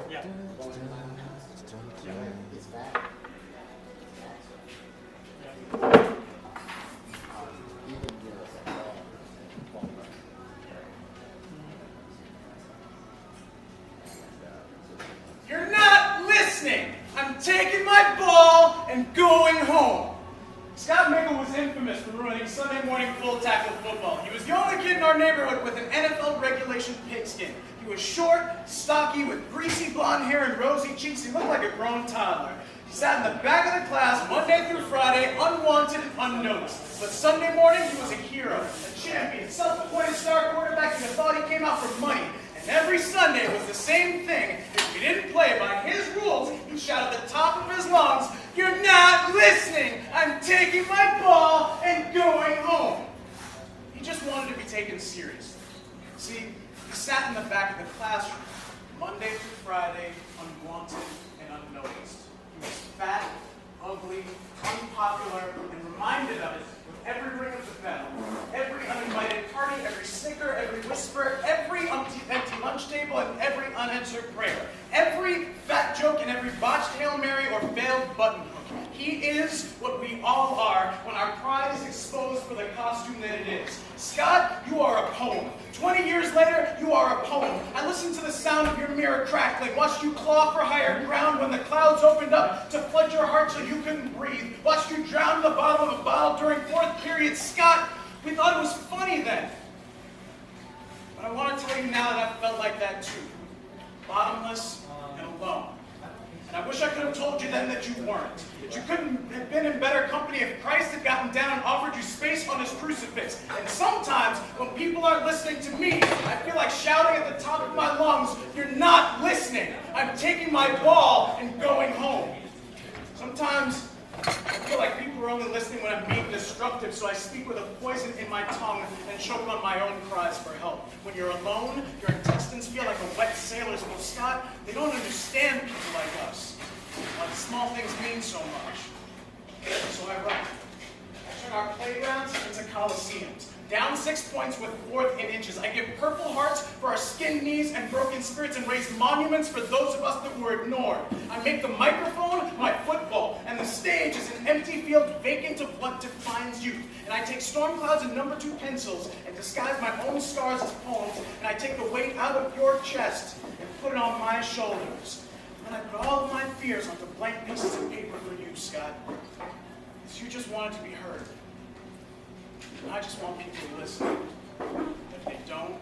Yeah. You're not listening. I'm taking my ball and going home. Scott Mickle was infamous for ruining Sunday morning full tackle football. He was the only kid in our neighborhood with an NFL regulation pigskin. He was short, stocky, with greasy blonde hair and rosy cheeks. He looked like a grown toddler. He sat in the back of the class Monday through Friday, unwanted and unnoticed. But Sunday morning, he was a hero, a champion, self-appointed star quarterback who thought he came out for money. And every Sunday was the same thing. If he didn't play by his rules, he'd shout at the top of his lungs, "You're not listening! I'm taking my ball and going home!" He just wanted to be taken seriously. See, he sat in the back of the classroom, Monday through Friday, unwanted and unnoticed. He was fat, ugly, unpopular, and reminded of it with every ring of the bell, every uninvited party, every snicker, every whisper, every empty lunch table, and every unanswered prayer, every fat joke and every botched Hail Mary or failed button hook. He is what we all are when our pride is exposed for the costume that it is. Scott, you are a poem. 20 years later, you are a poem. I listened to the sound of your mirror crackling, watched you claw for higher ground when the clouds opened up to flood your heart so you couldn't breathe, watched you drown in the bottom of a bottle during fourth period. Scott, we thought it was funny then. But I want to tell you now that I felt like that too. Bottomless and alone. And I wish I could have told you then that you weren't. That you couldn't have been in better company if Christ had gotten down and offered you space on his crucifix. And sometimes, when people aren't listening to me, I feel like shouting at the top of my lungs, "You're not listening! I'm taking my ball and going home." Sometimes, I feel like people are only listening when I'm being destructive, so I speak with a poison in my tongue and choke on my own cries for help. When you're alone, your intestines feel like a wet sailor's boat. Scott, they don't understand people like us. Why the small things mean so much. So I write. I turn our playgrounds into coliseums. Down 6 points with fourth in inches. I give purple hearts for our skinned knees and broken spirits and raise monuments for those of us that were ignored. I make the microphone my football, and the stage is an empty field vacant of what defines youth. And I take storm clouds and number 2 pencils and disguise my own scars as poems, and I take the weight out of your chest and put it on my shoulders. And I put all of my fears onto blank pieces of paper for you, Scott. Because you just wanted to be heard. And I just want people to listen. If they don't,